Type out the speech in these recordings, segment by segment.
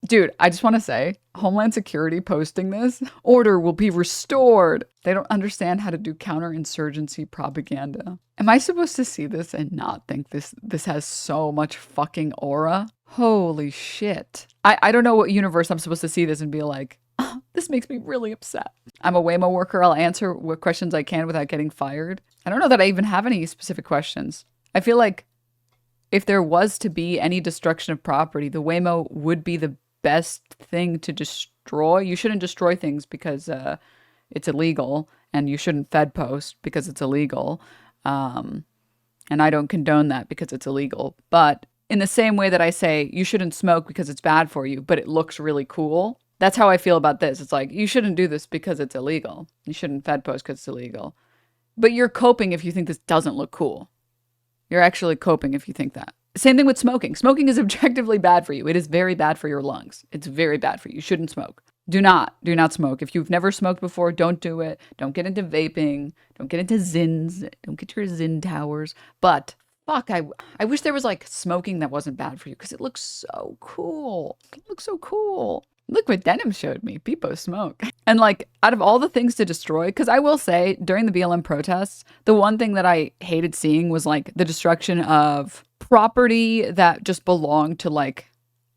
Dude, I just want to say, Homeland Security posting this, order will be restored. They don't understand how to do counterinsurgency propaganda. Am I supposed to see this and not think this has so much fucking aura? Holy shit. I don't know what universe I'm supposed to see this and be like, oh, this makes me really upset. I'm a Waymo worker. I'll answer what questions I can without getting fired. I don't know that I even have any specific questions. I feel like if there was to be any destruction of property, the Waymo would be the best thing to destroy. You shouldn't destroy things because it's illegal, and you shouldn't Fed post because it's illegal. And I don't condone that because it's illegal. But in the same way that I say you shouldn't smoke because it's bad for you, but it looks really cool. That's how I feel about this. It's like, you shouldn't do this because it's illegal. You shouldn't Fed post because it's illegal. But you're coping if you think this doesn't look cool. You're actually coping if you think that. Same thing with smoking. Smoking is objectively bad for you. It is very bad for your lungs. It's very bad for you. You shouldn't smoke. Do not smoke. If you've never smoked before, don't do it. Don't get into vaping. Don't get into Zins. Don't get your Zin towers. But fuck, I wish there was like smoking that wasn't bad for you because it looks so cool. It looks so cool. Look what Denim showed me. People smoke. And like, out of all the things to destroy, because I will say, during the BLM protests, the one thing that I hated seeing was like the destruction of property that just belonged to like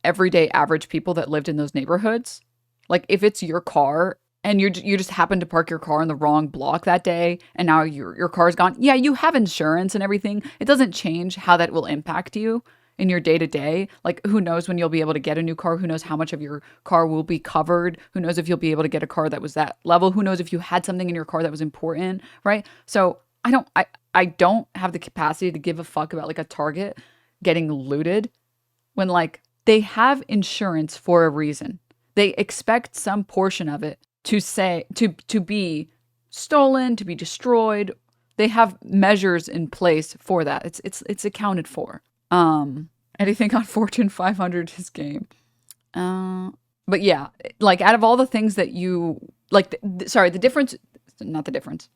everyday average people that lived in those neighborhoods. Like, if it's your car and you just happen to park your car in the wrong block that day and now your car's gone. Yeah, you have insurance and everything. It doesn't change how that will impact you in your day-to-day. Like, who knows when you'll be able to get a new car? Who knows how much of your car will be covered? Who knows if you'll be able to get a car that was that level? Who knows if you had something in your car that was important, right? So I don't have the capacity to give a fuck about like a Target getting looted when like they have insurance for a reason. They expect some portion of it to be stolen, to be destroyed. They have measures in place for that. It's accounted for. Anything on Fortune 500 his game. But yeah, like out of all the things that you like, the difference, not the difference.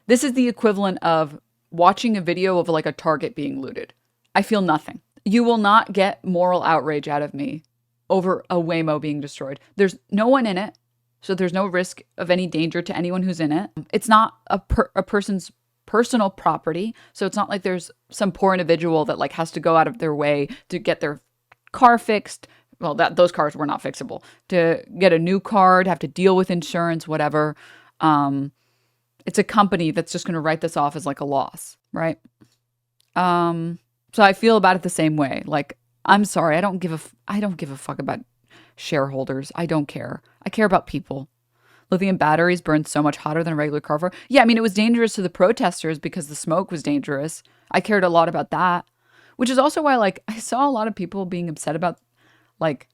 This is the equivalent of watching a video of like a Target being looted. I feel nothing. You will not get moral outrage out of me over a Waymo being destroyed. There's no one in it, so there's no risk of any danger to anyone who's in it. It's not a person's personal property, so it's not like there's some poor individual that like has to go out of their way to get their car fixed. Well, those cars were not fixable. To get a new car, to have to deal with insurance, whatever. It's a company that's just going to write this off as like a loss, right? So I feel about it the same way. Like, I'm sorry, I don't give a fuck about shareholders. I don't care. I care about people. Lithium batteries burn so much hotter than a regular car fire. Yeah, I mean, it was dangerous to the protesters because the smoke was dangerous. I cared a lot about that, which is also why, like, I saw a lot of people being upset about, like,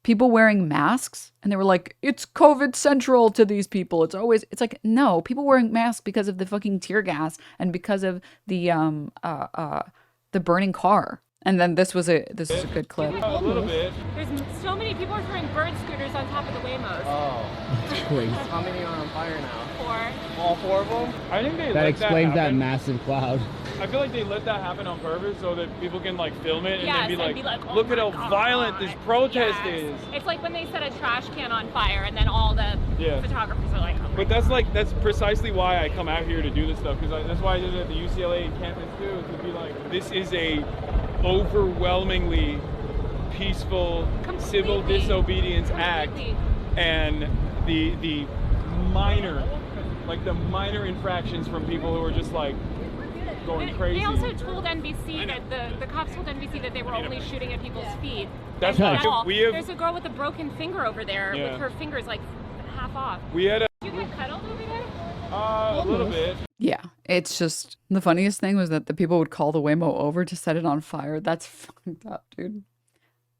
people wearing masks. And they were like, it's COVID central to these people. It's like, no, people wearing masks because of the fucking tear gas and because of the burning car. And then this is a good clip. A little bit. There's so many people are throwing bird scooters on top of the Waymos. Oh, Crazy. how many are on fire now? 4. All 4 of them? I think they That let explains that happen. massive cloud. I feel like they let that happen on purpose so that people can like film it and Yes, then and be be like, like, oh look at my how violent this protest Yes. is. It's like when they set a trash can on fire and then all the Yeah. photographers are like, oh my But that's precisely why I come out here to do this stuff, because that's why I did it at the UCLA campus too, to be like, this is a overwhelmingly peaceful civil Completely. disobedience act, Completely. and the minor infractions from people who are just like going crazy. They also told NBC that the cops told NBC that they were only shooting at people's feet. That's And not all. good. We have- There's a girl with a broken finger over there Yeah. with her fingers like half off. We had You get cuddled over there? a little bit. Yeah, it's just the funniest thing was that the people would call the Waymo over to set it on fire. That's fucked up, dude.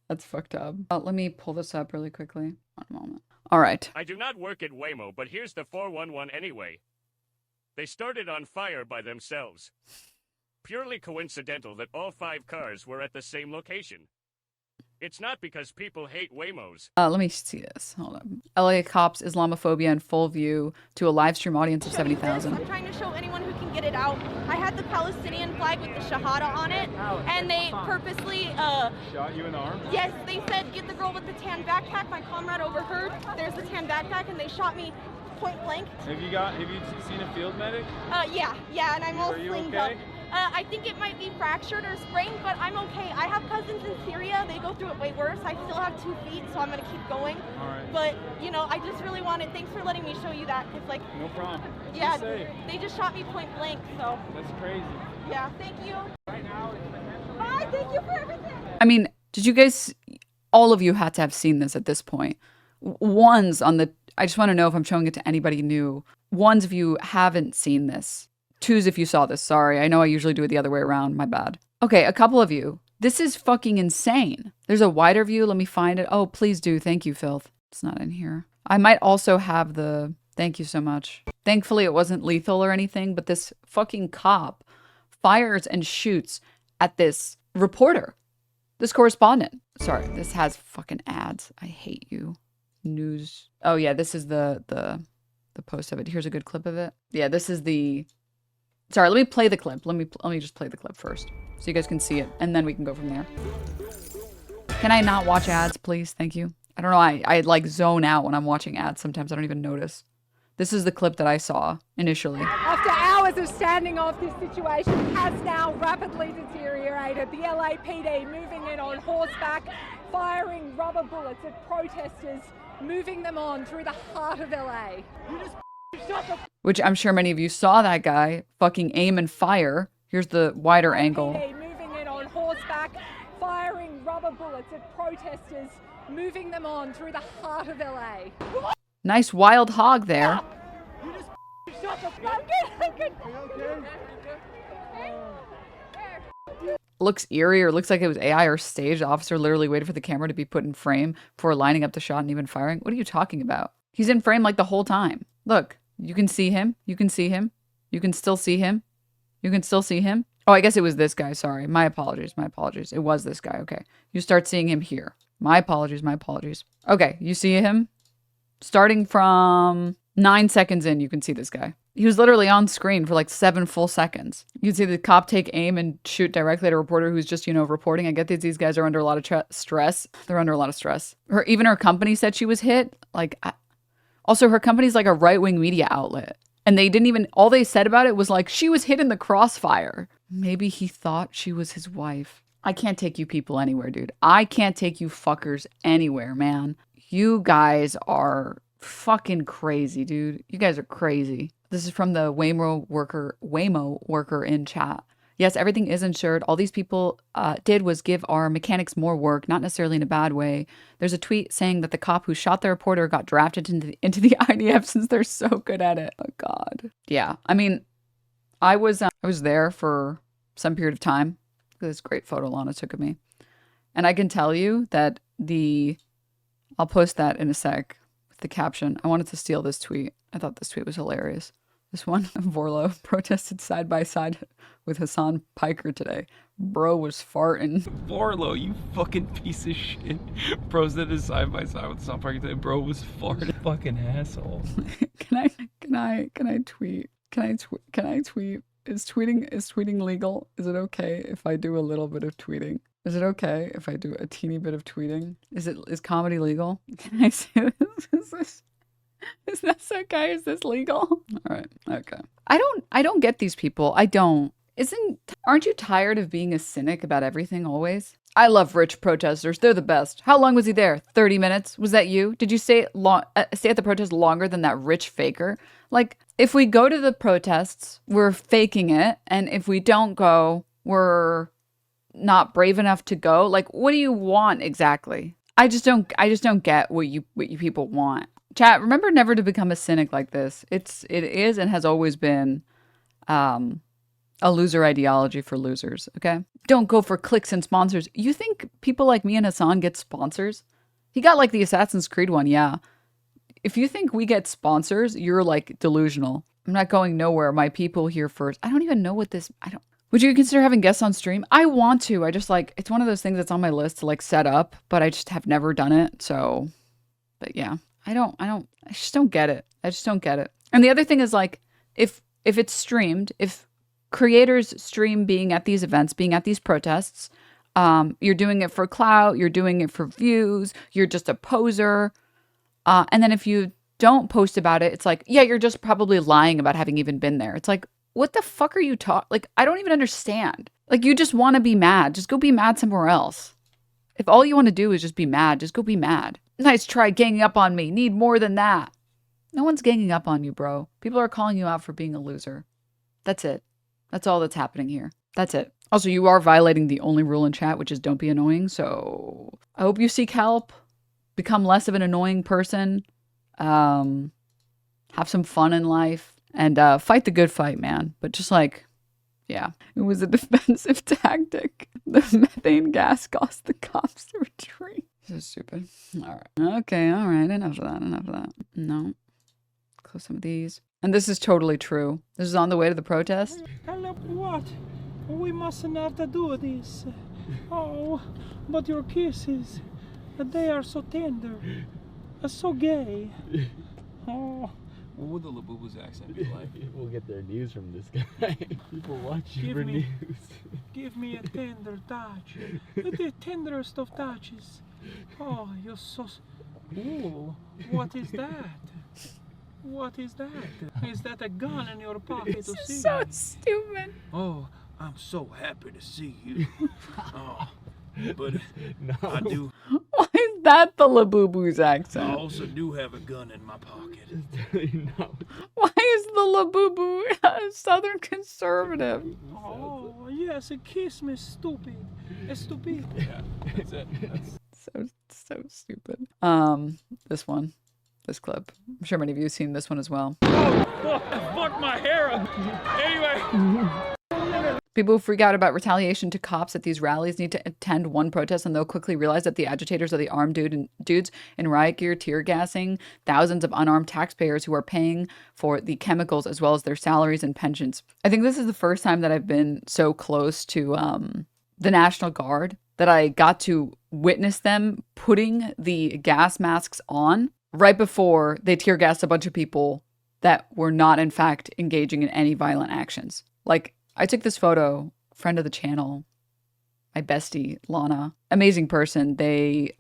That's fucked up. Let me pull this up really quickly. One moment. All right. I do not work at Waymo, but here's the 411 anyway. They started on fire by themselves. Purely coincidental that all 5 cars were at the same location. It's not because people hate Waymos. Let me see this. Hold on. LA cops Islamophobia in full view to a live stream audience of 70,000. I'm trying to show anyone who can get it out. I had the Palestinian flag with the Shahada on it, and they purposely Shot you in the arm? yes, they said get the girl with the tan backpack. My comrade overheard. There's the tan backpack, and they shot me point blank. Have you seen a field medic? Yeah, and I'm all Are you slinged okay? up. I think it might be fractured or sprained, but I'm okay. I have cousins in Syria. They go through it way worse. I still have 2 feet, so I'm gonna keep going. All right. But you know, I just really wanted. Thanks for letting me show you that. Cause like, No problem. yeah, Be safe. they just shot me point blank. So That's crazy. yeah, thank you. Bye. Thank you for everything. I mean, did you guys, all of you had to have seen this at this point. Ones on the, I just want to know if I'm showing it to anybody new. Ones if you haven't seen this. Twos if you saw this. Sorry, I know I usually do it the other way around. My bad. Okay, a couple of you. This is fucking insane. There's a wider view. Let me find it. Oh, please do. Thank you, Filth. It's not in here. I might also have the, thank you so much. Thankfully, it wasn't lethal or anything, but this fucking cop fires and shoots at this reporter, this correspondent. Sorry, this has fucking ads. I hate you. News. Oh yeah, this is the post of it. Here's a good clip of it. Yeah, this is the, sorry, let me play the clip. Let me just play the clip first so you guys can see it, and then we can go from there. Can I not watch ads, please? Thank you. I don't know, I like zone out when I'm watching ads. Sometimes I don't even notice. This is the clip that I saw initially. After hours of standing off, this situation has now rapidly deteriorated. The LAPD moving in on horseback, firing rubber bullets at protesters, moving them on through the heart of LA. Which I'm sure many of you saw that guy fucking aim and fire. Here's the wider angle. Moving in on horseback, firing rubber bullets at protesters, moving them on through the heart of LA. Nice wild hog there. Looks eerie, or looks like it was AI or staged. The officer literally waited for the camera to be put in frame before lining up the shot and even firing. What are you talking about? He's in frame like the whole time. Look, you can see him. You can see him. You can still see him. You can still see him. Oh, I guess it was this guy. Sorry. My apologies. My apologies. It was this guy. Okay. You start seeing him here. My apologies. My apologies. Okay. You see him? Starting from 9 seconds in, you can see this guy. He was literally on screen for like 7 full seconds. You can see the cop take aim and shoot directly at a reporter who's just, you know, reporting. I get that these guys are under a lot of stress. They're under a lot of stress. Even her company said she was hit. Like, also, her company's like a right-wing media outlet. And they didn't even, all they said about it was like, she was hit in the crossfire. Maybe he thought she was his wife. I can't take you people anywhere, dude. I can't take you fuckers anywhere, man. You guys are fucking crazy, dude. You guys are crazy. This is from the Waymo worker in chat. Yes, everything is insured. All these people did was give our mechanics more work, not necessarily in a bad way. There's a tweet saying that the cop who shot the reporter got drafted into the IDF since they're so good at it. Oh God. Yeah, I mean, I was there for some period of time. Look at this great photo Lana took of me, and I can tell you that I'll post that in a sec with the caption. I wanted to steal this tweet. I thought this tweet was hilarious. This one, Vorlo protested side by side with Hassan Piker today. Bro was farting. Vorlo, you fucking piece of shit. Bro said it side by side with Hassan Piker today. Bro was farting. Fucking asshole. Can I tweet? Is tweeting legal? Is it okay if I do a little bit of tweeting? Is it okay if I do a teeny bit of tweeting? Is comedy legal? Can I say this? Is this okay? Is this legal? All right. Okay. I don't get these people. I don't. Aren't you tired of being a cynic about everything always? I love rich protesters. They're the best. How long was he there? 30 minutes? Was that you? Did you stay at the protest longer than that rich faker? Like, if we go to the protests, we're faking it. And if we don't go, we're not brave enough to go. Like, what do you want exactly? I just don't get what you people want. Chat, remember never to become a cynic like this. It is and has always been a loser ideology for losers, okay? Don't go for clicks and sponsors. You think people like me and Hassan get sponsors? He got like the Assassin's Creed one, yeah. If you think we get sponsors, you're like delusional. I'm not going nowhere. My people here first. I don't even know what this, Would you consider having guests on stream? I want to. I just like, it's one of those things that's on my list to like set up, but I just have never done it. So, but yeah, I just don't get it. I just don't get it. And the other thing is like, if it's streamed, if creators stream being at these events, being at these protests, you're doing it for clout, you're doing it for views, you're just a poser. And then if you don't post about it, it's like, yeah, you're just probably lying about having even been there. It's like, what the fuck are you talking? Like, I don't even understand. Like, you just want to be mad. Just go be mad somewhere else. If all you want to do is just be mad, just go be mad. Nice try ganging up on me. Need more than that. No one's ganging up on you, bro. People are calling you out for being a loser. That's it. That's all that's happening here. That's it. Also, you are violating the only rule in chat, which is don't be annoying. So I hope you seek help. Become less of an annoying person. Have some fun in life. And fight the good fight, man. But just like, yeah, it was a defensive tactic. The methane gas caused the cops to retreat. This is stupid. All right. Okay, all right. Enough of that. Enough of that. No. Close some of these. And this is totally true. This is on the way to the protest. Hello, what? We mustn't have to do this. Oh, but your kisses, they are so tender, so gay. Oh. What would the Labubu's accent be like? We'll get their news from this guy. People watching for news. Give me a tender touch. The tenderest of touches. Oh, you're so... Ooh, what is that? What is that? Is that a gun in your pocket to see? So stupid. Oh, I'm so happy to see you. Oh, but No. I do. Why is that the Labubu's I accent? also do have a gun in my pocket. No. Why is the Labubu a Southern conservative? Oh, yes, kiss me, stupid. Stupid. Yeah, that's it. That's... So stupid. This one. This clip. I'm sure many of you have seen this one as well. Oh, fuck my hair up. Anyway. People who freak out about retaliation to cops at these rallies need to attend one protest and they'll quickly realize that the agitators are the armed dudes in riot gear tear gassing thousands of unarmed taxpayers who are paying for the chemicals as well as their salaries and pensions. I think this is the first time that I've been so close to the National Guard that I got to witness them putting the gas masks on right before they tear gassed a bunch of people that were not in fact engaging in any violent actions. Like, I took this photo, friend of the channel, my bestie, Lana, amazing person. They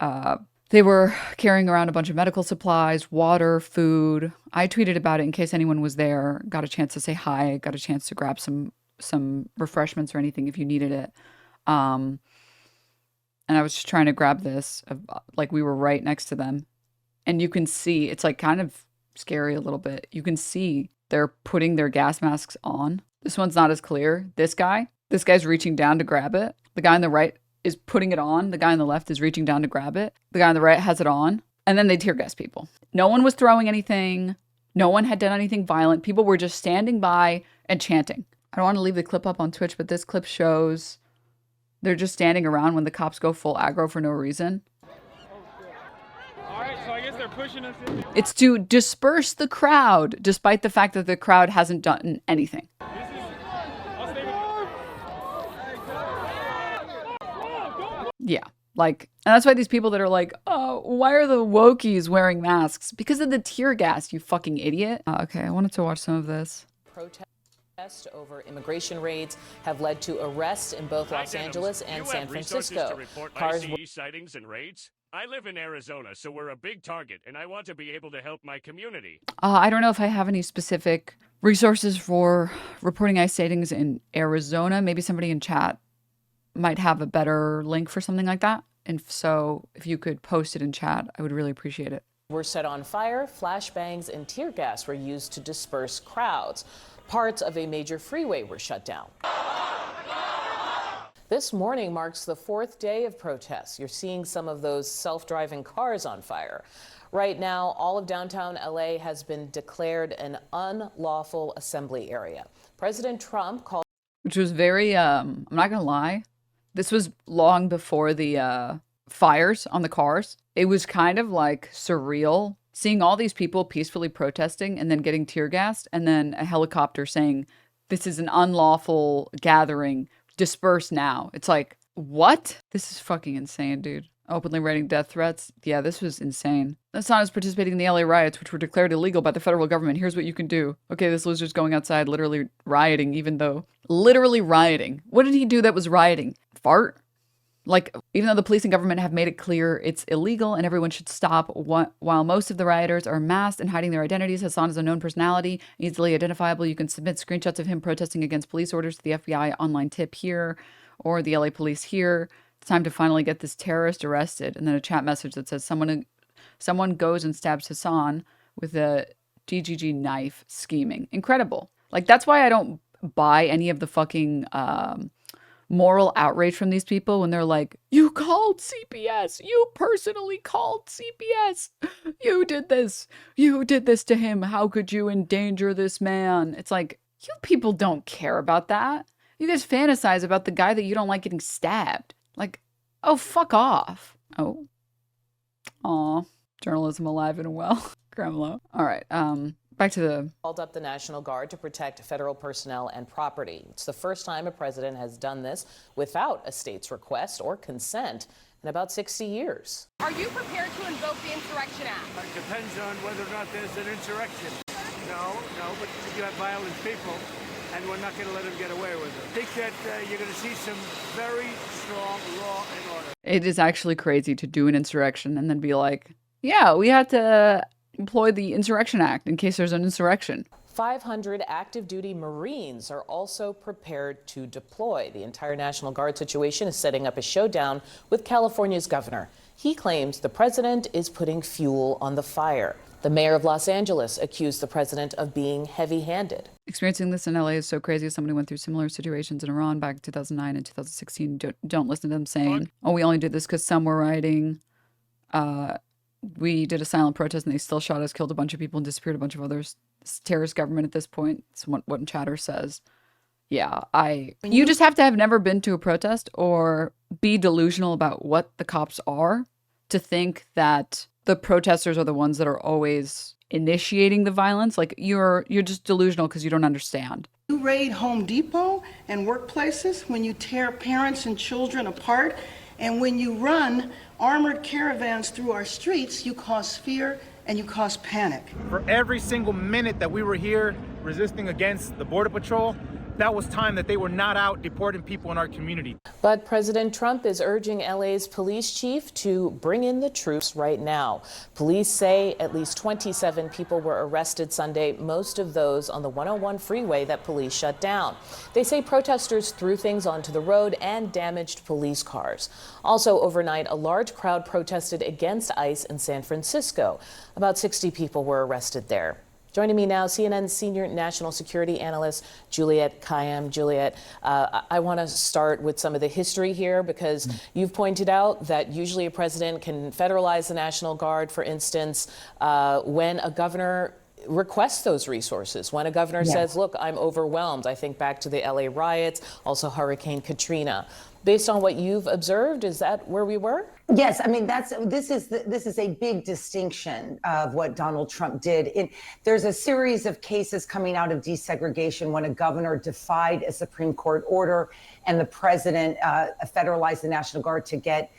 were carrying around a bunch of medical supplies, water, food. I tweeted about it in case anyone was there, got a chance to say hi, got a chance to grab some refreshments or anything if you needed it. And I was just trying to grab this, like we were right next to them. And you can see, it's like kind of scary a little bit. You can see they're putting their gas masks on. This one's not as clear. This guy's reaching down to grab it. The guy on the right is putting it on. The guy on the left is reaching down to grab it. The guy on the right has it on. And then they tear gas people. No one was throwing anything. No one had done anything violent. People were just standing by and chanting. I don't want to leave the clip up on Twitch, but this clip shows they're just standing around when the cops go full aggro for no reason. All right, so I guess they're pushing us in. It's to disperse the crowd, despite the fact that the crowd hasn't done anything. Yeah, like, and that's why these people that are like, oh, why are the wokies wearing masks? Because of the tear gas, you fucking idiot. Okay, I wanted to watch some of this. Protests over immigration raids have led to arrests in both Los Angeles and San Francisco. To report ICE sightings and raids? I live in Arizona, so we're a big target, and I want to be able to help my community. I don't know if I have any specific resources for reporting ICE sightings in Arizona. Maybe somebody in chat might have a better link for something like that. And so if you could post it in chat, I would really appreciate it. Were set on fire, flashbangs and tear gas were used to disperse crowds. Parts of a major freeway were shut down. This morning marks the fourth day of protests. You're seeing some of those self-driving cars on fire. Right now, all of downtown LA has been declared an unlawful assembly area. President Trump called... Which was very, I'm not gonna lie, this was long before the fires on the cars. It was kind of like surreal seeing all these people peacefully protesting and then getting tear gassed and then a helicopter saying, this is an unlawful gathering. Disperse now. It's like, what? This is fucking insane, dude. Openly writing death threats. Yeah, this was insane. Hassan is participating in the LA riots, which were declared illegal by the federal government. Here's what you can do. Okay, this loser's going outside, literally rioting, literally rioting. What did he do that was rioting? Fart? Like, even though the police and government have made it clear it's illegal and everyone should stop, while most of the rioters are masked and hiding their identities, Hassan is a known personality, easily identifiable. You can submit screenshots of him protesting against police orders to the FBI online tip here or the LA police here. It's time to finally get this terrorist arrested. And then a chat message that says someone goes and stabs Hassan with a GGG knife, scheming. Incredible. Like, that's why I don't buy any of the fucking moral outrage from these people when they're like, you called CPS. You personally called CPS. You did this. You did this to him. How could you endanger this man? It's like, you people don't care about that. You guys fantasize about the guy that you don't like getting stabbed. Like, oh, fuck off. Oh. Aw. Journalism alive and well. Gremlo. All right. Back to the... Called up the National Guard to protect federal personnel and property. It's the first time a president has done this without a state's request or consent in about 60 years. Are you prepared to invoke the Insurrection Act? It depends on whether or not there's an insurrection. No, but you have violent people, and we're not going to let them get away with it. I think that you're going to see some very strong law and order. It is actually crazy to do an insurrection and then be like, yeah, we have to employ the Insurrection Act in case there's an insurrection. 500 active duty Marines are also prepared to deploy. The entire National Guard situation is setting up a showdown with California's governor. He claims the president is putting fuel on the fire. The mayor of Los Angeles accused the president of being heavy-handed. Experiencing this in LA is so crazy. As somebody went through similar situations in Iran back in 2009 and 2016. Don't listen to them saying, oh, we only did this because some were rioting. We did a silent protest and they still shot us, killed a bunch of people, and disappeared a bunch of others. It's terrorist government at this point. It's what chatter says. Yeah, you just have to have never been to a protest or be delusional about what the cops are to think that the protesters are the ones that are always initiating the violence. Like, you're just delusional because you don't understand. You raid Home Depot and workplaces, when you tear parents and children apart, and when you run armored caravans through our streets, you cause fear and you cause panic. For every single minute that we were here resisting against the Border Patrol, that was time that they were not out deporting people in our community. But President Trump is urging LA's police chief to bring in the troops right now. Police say at least 27 people were arrested Sunday, most of those on the 101 freeway that police shut down. They say protesters threw things onto the road and damaged police cars. Also overnight, a large crowd protested against ICE in San Francisco. About 60 people were arrested there. Joining me now, CNN senior national security analyst Juliet Kayyem. Juliet, I want to start with some of the history here because you've pointed out that usually a president can federalize the National Guard, for instance, when a governor requests those resources. When a governor says, look, I'm overwhelmed. I think back to the LA riots, also Hurricane Katrina. Based on what you've observed, is that where we were? Yes, I mean, this is a big distinction of what Donald Trump did. There's a series of cases coming out of desegregation when a governor defied a Supreme Court order and the president federalized the National Guard to get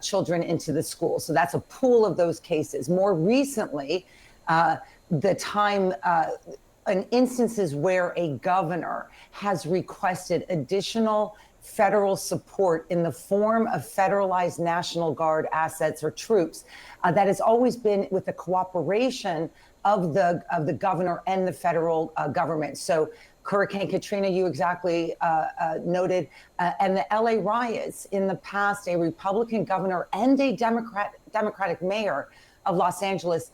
children into the school. So that's a pool of those cases. More recently, instances where a governor has requested additional federal support in the form of federalized National Guard assets or troops, that has always been with the cooperation of the governor and the federal government. So Hurricane Katrina, you exactly noted, and the LA riots in the past, a Republican governor and a Democratic mayor of Los Angeles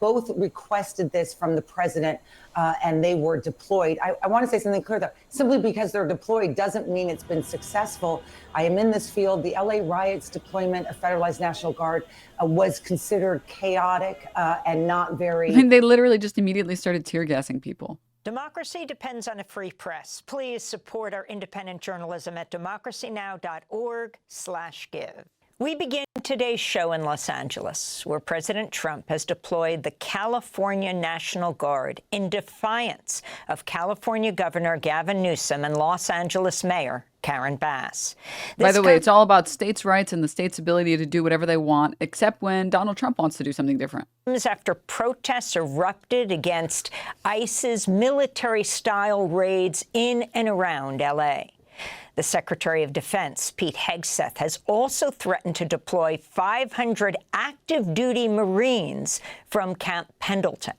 both requested this from the president, and they were deployed. I want to say something clear, though. Simply because they're deployed doesn't mean it's been successful. I am in this field. The LA riots deployment of federalized National Guard was considered chaotic and not very... I mean, they literally just immediately started tear gassing people. Democracy depends on a free press. Please support our independent journalism at democracynow.org/give. We begin today's show in Los Angeles, where President Trump has deployed the California National Guard in defiance of California Governor Gavin Newsom and Los Angeles Mayor Karen Bass. By the way, it's all about states' rights and the state's ability to do whatever they want, except when Donald Trump wants to do something different. After protests erupted against ICE's military-style raids in and around L.A. The Secretary of Defense, Pete Hegseth, has also threatened to deploy 500 active-duty Marines from Camp Pendleton.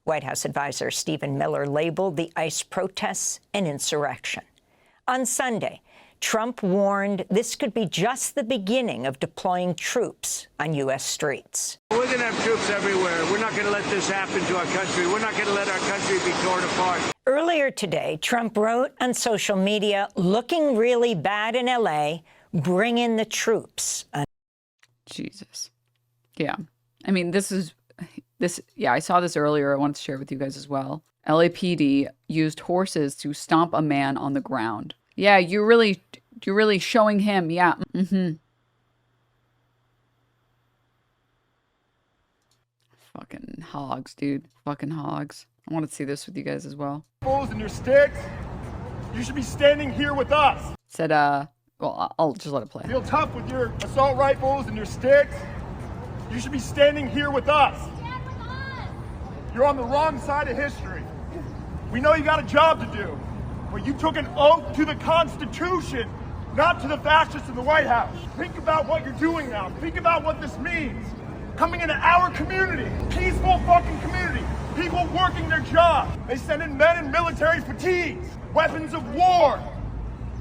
White House advisor Stephen Miller labeled the ICE protests an insurrection. On Sunday, Trump warned this could be just the beginning of deploying troops on U.S. streets. We're going to have troops everywhere. We're not going to let this happen to our country. We're not going to let our country be torn apart. Earlier today, Trump wrote on social media, looking really bad in L.A., bring in the troops. Jesus. Yeah. I mean, I saw this earlier. I wanted to share it with you guys as well. LAPD used horses to stomp a man on the ground. Yeah, you're really showing him. Yeah. Fucking hogs, dude. Fucking hogs. I want to see this with you guys as well. Rifles and your sticks, you should be standing here with us. Said, well, I'll just let it play. Feel tough with your assault rifles and your sticks. You should be standing here with us. Stand with us. You're on the wrong side of history. We know you got a job to do, but you took an oath to the Constitution, not to the fascists in the White House. Think about what you're doing now. Think about what this means. Coming into our community, peaceful fucking community, people working their job. They send in men in military fatigues, weapons of war,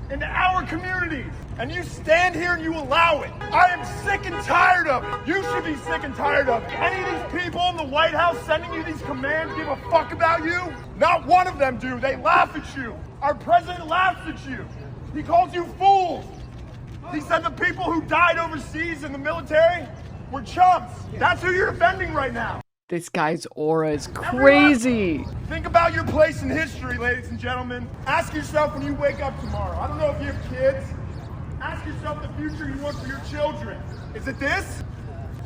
into our communities. And you stand here and you allow it. I am sick and tired of it. You should be sick and tired of it. Any of these people in the White House sending you these commands give a fuck about you? Not one of them do. They laugh at you. Our president laughs at you. He calls you fools. He said the people who died overseas in the military were chumps. That's who you're defending right now. This guy's aura is crazy. Everyone, think about your place in history, ladies and gentlemen. Ask yourself when you wake up tomorrow. I don't know if you have kids. Ask yourself the future you want for your children. Is it this?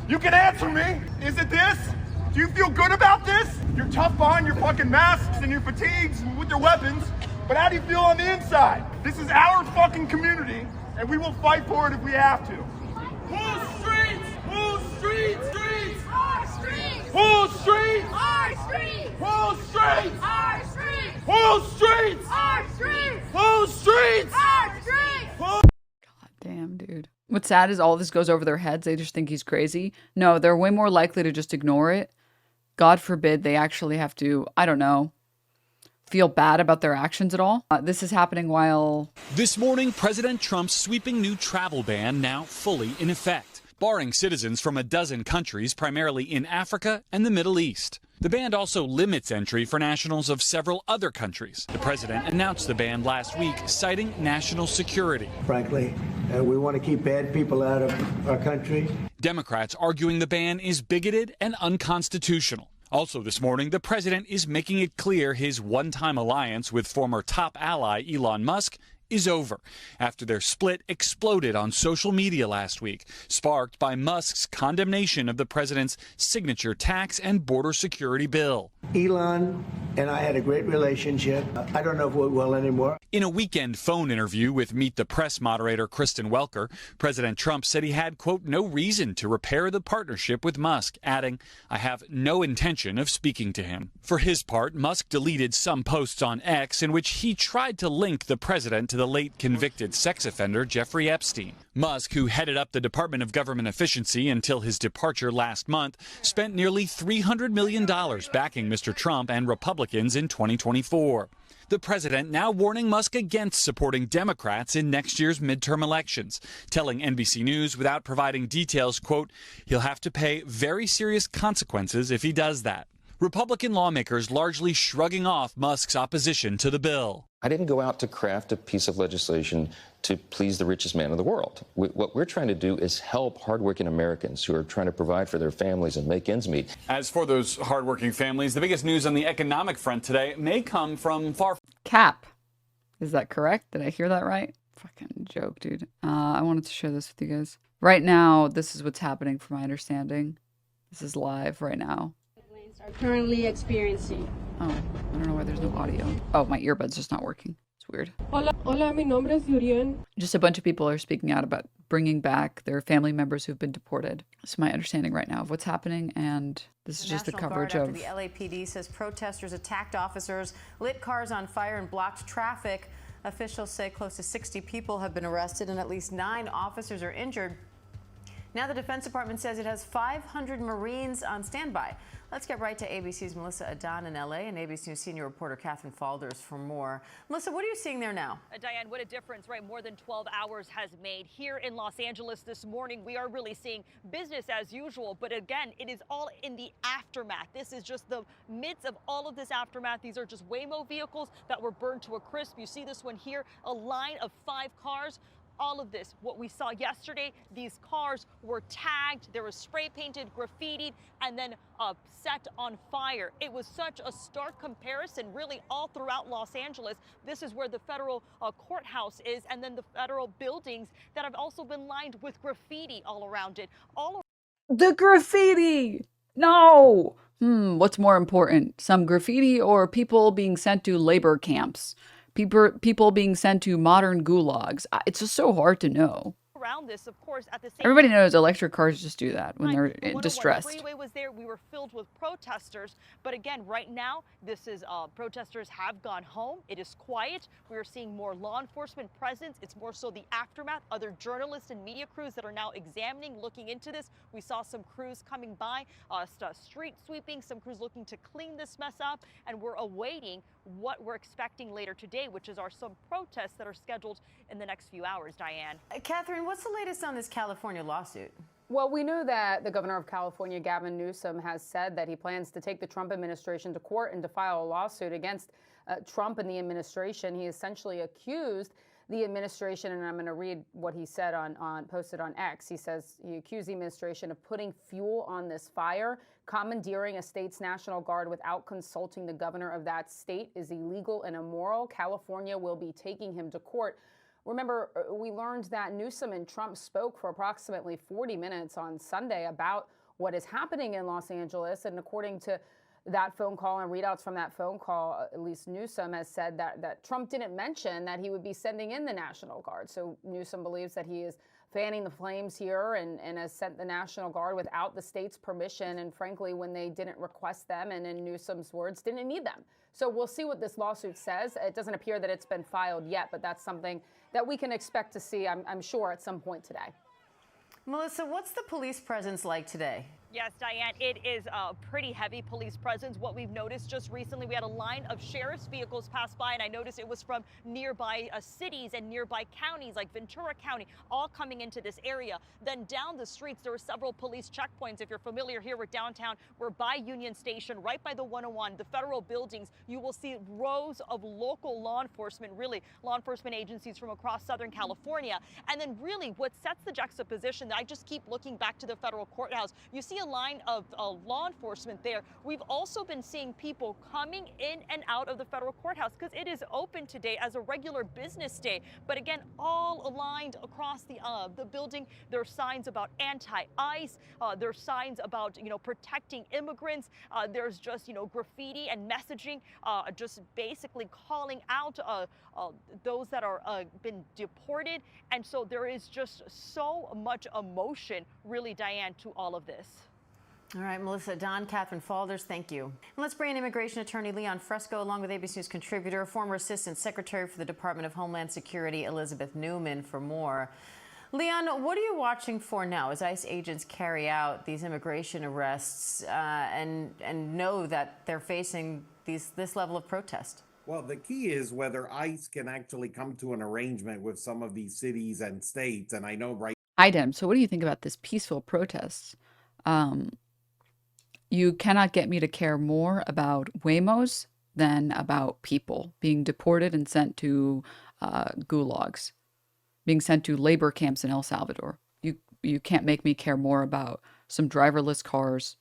You can answer me. Is it this? Do you feel good about this? You're tough behind your fucking masks and your fatigues and with your weapons, but how do you feel on the inside? This is our fucking community, and we will fight for it if we have to. Whose streets? Whose streets? Streets! Our streets. Whose streets? Our streets. Whose streets? Our streets. Whose streets? Our streets. Whose streets? Our streets. God damn, dude. What's sad is all this goes over their heads. They just think he's crazy. No, they're way more likely to just ignore it. God forbid they actually have to, I don't know, feel bad about their actions at all. This is happening while... This morning, President Trump's sweeping new travel ban now fully in effect, barring citizens from a dozen countries, primarily in Africa and the Middle East. The ban also limits entry for nationals of several other countries. The president announced the ban last week, citing national security. Frankly, we want to keep bad people out of our country. Democrats arguing the ban is bigoted and unconstitutional. Also this morning, the president is making it clear his one-time alliance with former top ally Elon Musk is over after their split exploded on social media last week, sparked by Musk's condemnation of the president's signature tax and border security bill. Elon and I had a great relationship. I don't know if we're well anymore. In a weekend phone interview with Meet the Press moderator Kristen Welker, President Trump said he had, quote, no reason to repair the partnership with Musk, adding, I have no intention of speaking to him. For his part, Musk deleted some posts on X in which he tried to link the president to the late convicted sex offender Jeffrey Epstein. Musk, who headed up the Department of Government Efficiency until his departure last month, spent nearly $300 million backing Mr. Trump and Republicans in 2024. The president now warning Musk against supporting Democrats in next year's midterm elections, telling NBC News without providing details, quote, he'll have to pay very serious consequences if he does that. Republican lawmakers largely shrugging off Musk's opposition to the bill. I didn't go out to craft a piece of legislation to please the richest man in the world. What we're trying to do is help hardworking Americans who are trying to provide for their families and make ends meet. As for those hardworking families, the biggest news on the economic front today may come from far... Cap. Is that correct? Did I hear that right? Fucking joke, dude. I wanted to share this with you guys. Right now, this is what's happening from my understanding. This is live right now. Are currently experiencing. Oh, I don't know why there's no audio. Oh, my earbud's just not working. It's weird. Hola, mi nombre es Yurien. Just a bunch of people are speaking out about bringing back their family members who've been deported. That's my understanding right now of what's happening, and this is just the coverage of... The LAPD says protesters attacked officers, lit cars on fire, and blocked traffic. Officials say close to 60 people have been arrested and at least 9 officers are injured. Now the Defense Department says it has 500 Marines on standby. Let's get right to ABC's Melissa Adan in LA and ABC News senior reporter Catherine Falders for more. Melissa, what are you seeing there now? Diane, what a difference, right? More than 12 hours has made. Here in Los Angeles this morning, we are really seeing business as usual. But again, it is all in the aftermath. This is just the midst of all of this aftermath. These are just Waymo vehicles that were burned to a crisp. You see this one here, a line of 5 cars. All of this, what we saw yesterday, these cars were tagged, there was spray painted, graffitied, and then set on fire. It was such a stark comparison, really all throughout Los Angeles. This is where the federal courthouse is, and then the federal buildings that have also been lined with graffiti all around it. The graffiti! No! What's more important? Some graffiti or people being sent to labor camps? People being sent to modern gulags. It's just so hard to know. Around this, of course, at the same Everybody knows electric cars just do that when they're distressed. The freeway was there. We were filled with protesters. But again, right now, this is protesters have gone home. It is quiet. We are seeing more law enforcement presence. It's more so the aftermath. Other journalists and media crews that are now examining, looking into this. We saw some crews coming by, street sweeping, some crews looking to clean this mess up. And we're awaiting what we're expecting later today, which is some protests that are scheduled in the next few hours, Diane. Catherine, what's the latest on this California lawsuit? Well, we know that the governor of California, Gavin Newsom, has said that he plans to take the Trump administration to court and to file a lawsuit against Trump and the administration. He essentially accused the administration, and I'm going to read what he said posted on X. He says he accused the administration of putting fuel on this fire. Commandeering a state's National Guard without consulting the governor of that state is illegal and immoral. California will be taking him to court. Remember, we learned that Newsom and Trump spoke for approximately 40 minutes on Sunday about what is happening in Los Angeles. And according to that phone call and readouts from that phone call, at least Newsom has said that Trump didn't mention that he would be sending in the National Guard. So Newsom believes that he is fanning the flames here and has sent the National Guard without the state's permission. And frankly, when they didn't request them, and in Newsom's words, didn't need them. So we'll see what this lawsuit says. It doesn't appear that it's been filed yet, but that's something that we can expect to see, I'm sure, at some point today. Melissa, what's the police presence like today? Yes, Diane, it is a pretty heavy police presence. What we've noticed just recently, we had a line of sheriff's vehicles pass by, and I noticed it was from nearby cities and nearby counties like Ventura County, all coming into this area. Then down the streets, there were several police checkpoints. If you're familiar here with downtown, we're by Union Station, right by the 101, the federal buildings. You will see rows of local law enforcement, really law enforcement agencies from across Southern California. And then really what sets the juxtaposition, that I just keep looking back to the federal courthouse, you see a line of law enforcement there. We've also been seeing people coming in and out of the federal courthouse because it is open today as a regular business day. But again, all aligned across the building. There are signs about anti-ICE. There are signs about, protecting immigrants. There's just, graffiti and messaging, just basically calling out those that are been deported. And so there is just so much emotion, really, Diane, to all of this. All right, Melissa Adan, Catherine Falders, thank you. And let's bring in immigration attorney Leon Fresco, along with ABC News contributor, former assistant secretary for the Department of Homeland Security, Elizabeth Newman, for more. Leon, what are you watching for now as ICE agents carry out these immigration arrests and know that they're facing this level of protest? Well, the key is whether ICE can actually come to an arrangement with some of these cities and states. And I know Hi, Dem. So what do you think about this peaceful protests? You cannot get me to care more about Waymos than about people being deported and sent to gulags, being sent to labor camps in El Salvador. You can't make me care more about some driverless cars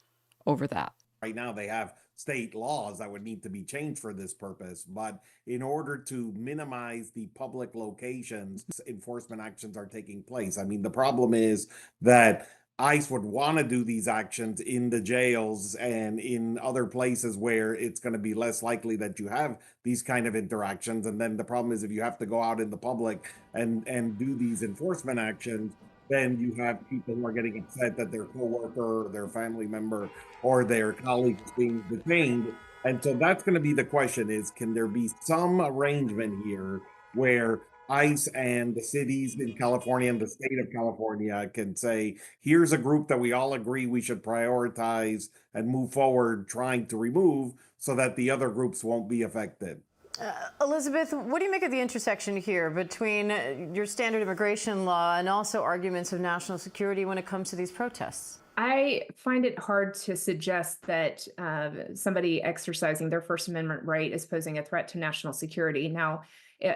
over that. Right now they have state laws that would need to be changed for this purpose. But in order to minimize the public locations, enforcement actions are taking place. I mean, the problem is that ICE would want to do these actions in the jails and in other places where it's going to be less likely that you have these kind of interactions. And then the problem is if you have to go out in the public and do these enforcement actions, then you have people who are getting upset that their coworker, their family member, or their colleague is being detained. And so that's going to be the question: is can there be some arrangement here where ICE and the cities in California and the state of California can say, here's a group that we all agree we should prioritize and move forward trying to remove so that the other groups won't be affected? Elizabeth, what do you make of the intersection here between your standard immigration law and also arguments of national security when it comes to these protests? I find it hard to suggest that somebody exercising their First Amendment right is posing a threat to national security. Now,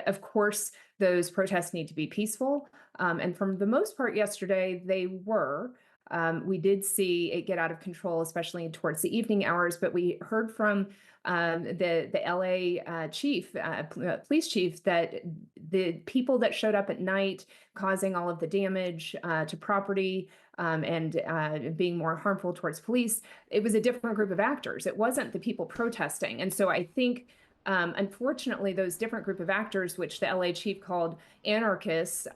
of course, those protests need to be peaceful. And for the most part yesterday, they were. We did see it get out of control, especially towards the evening hours, but we heard from the LA police chief, that the people that showed up at night causing all of the damage to property and being more harmful towards police, it was a different group of actors. It wasn't the people protesting. And so I think, unfortunately, those different group of actors, which the LA chief called anarchists,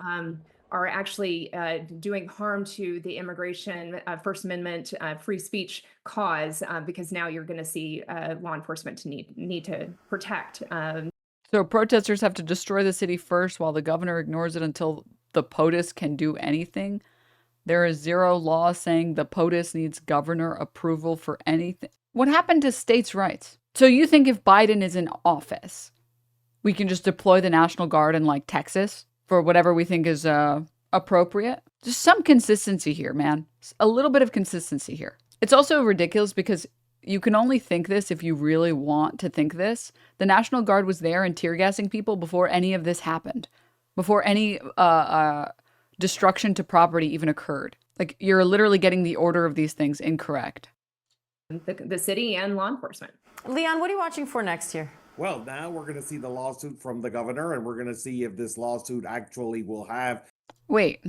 are actually doing harm to the immigration First Amendment free speech cause, because now you're going to see law enforcement to need to protect. So protesters have to destroy the city first while the governor ignores it until the POTUS can do anything. There is zero law saying the POTUS needs governor approval for anything. What happened to states' rights? So you think if Biden is in office, we can just deploy the National Guard in like Texas for whatever we think is appropriate? Just some consistency here, man. A little bit of consistency here. It's also ridiculous because you can only think this if you really want to think this. The National Guard was there and tear gassing people before any of this happened, before any destruction to property even occurred. Like, you're literally getting the order of these things incorrect. The city and law enforcement. Leon, what are you watching for next here? Well, now we're going to see the lawsuit from the governor, and we're going to see if this lawsuit actually will have... Wait,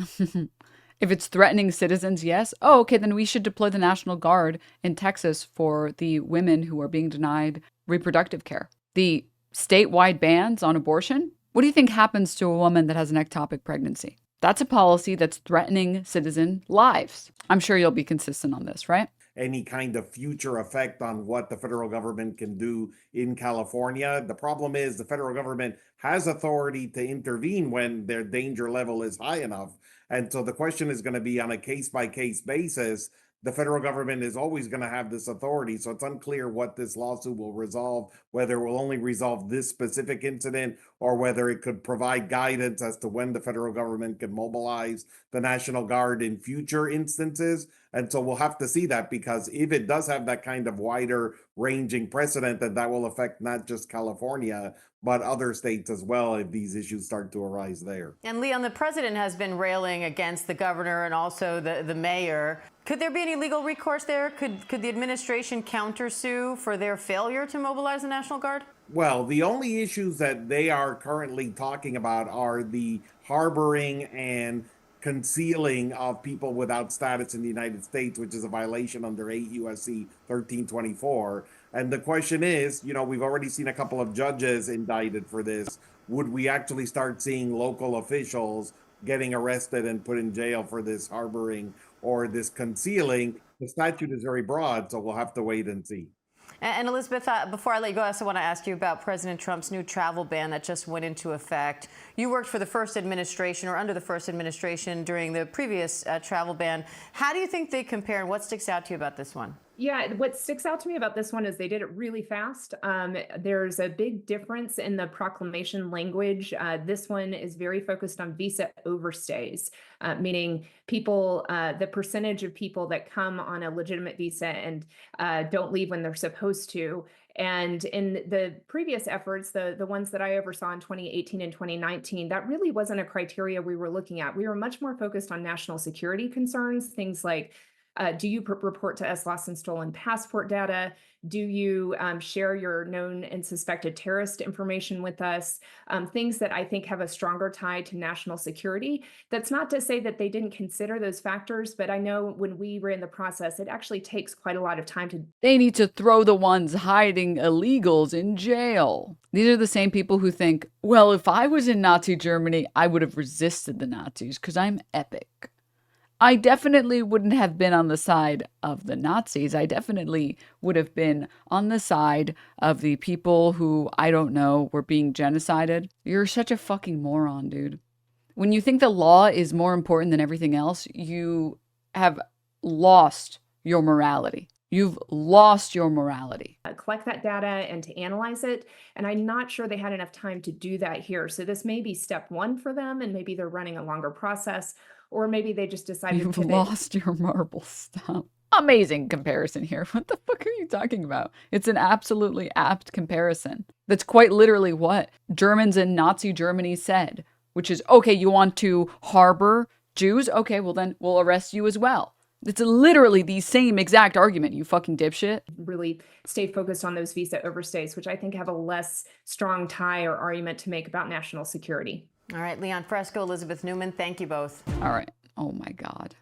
if it's threatening citizens, yes. Oh, okay, then we should deploy the National Guard in Texas for the women who are being denied reproductive care. The statewide bans on abortion? What do you think happens to a woman that has an ectopic pregnancy? That's a policy that's threatening citizen lives. I'm sure you'll be consistent on this, right? Any kind of future effect on what the federal government can do in California. The problem is the federal government has authority to intervene when their danger level is high enough. And so the question is going to be on a case-by-case basis. The federal government is always going to have this authority. So it's unclear what this lawsuit will resolve, whether it will only resolve this specific incident or whether it could provide guidance as to when the federal government can mobilize the National Guard in future instances. And so we'll have to see that, because if it does have that kind of wider ranging precedent, then that will affect not just California, but other states as well if these issues start to arise there. And Leon, the president has been railing against the governor and also the mayor. Could there be any legal recourse there? Could the administration countersue for their failure to mobilize the National Guard? Well, the only issues that they are currently talking about are the harboring and concealing of people without status in the United States, which is a violation under 8 U.S.C. 1324. And the question is, we've already seen a couple of judges indicted for this. Would we actually start seeing local officials getting arrested and put in jail for this harboring or this concealing? The statute is very broad, so we'll have to wait and see. And Elizabeth, before I let you go, I also want to ask you about President Trump's new travel ban that just went into effect. You worked for the first administration, or under the first administration, during the previous travel ban. How do you think they compare, and what sticks out to you about this one? Yeah, what sticks out to me about this one is they did it really fast. There's a big difference in the proclamation language. This one is very focused on visa overstays, meaning people, the percentage of people that come on a legitimate visa and don't leave when they're supposed to. And in the previous efforts, the ones that I oversaw in 2018 and 2019, that really wasn't a criteria we were looking at. We were much more focused on national security concerns, things like Do you report to us lost and stolen passport data? Do you share your known and suspected terrorist information with us? Things that I think have a stronger tie to national security. That's not to say that they didn't consider those factors, but I know when we ran the process, it actually takes quite a lot of time to. They need to throw the ones hiding illegals in jail. These are the same people who think, well, if I was in Nazi Germany, I would have resisted the Nazis because I'm epic. I definitely wouldn't have been on the side of the Nazis. I definitely would have been on the side of the people who, I don't know, were being genocided. You're such a fucking moron, dude. When you think the law is more important than everything else, you have lost your morality. You've lost your morality. Collect that data and to analyze it. And I'm not sure they had enough time to do that here. So this may be step one for them, and maybe they're running a longer process. Or maybe they just decided You've to lost your marble. Stop. Amazing comparison here. What the fuck are you talking about? It's an absolutely apt comparison. That's quite literally what Germans in Nazi Germany said, which is, okay, you want to harbor Jews? Okay, well then we'll arrest you as well. It's literally the same exact argument, you fucking dipshit. really stay focused on those visa overstays, which I think have a less strong tie or argument to make about national security. All right, Leon Fresco, Elizabeth Newman, thank you both. All right. Oh my God.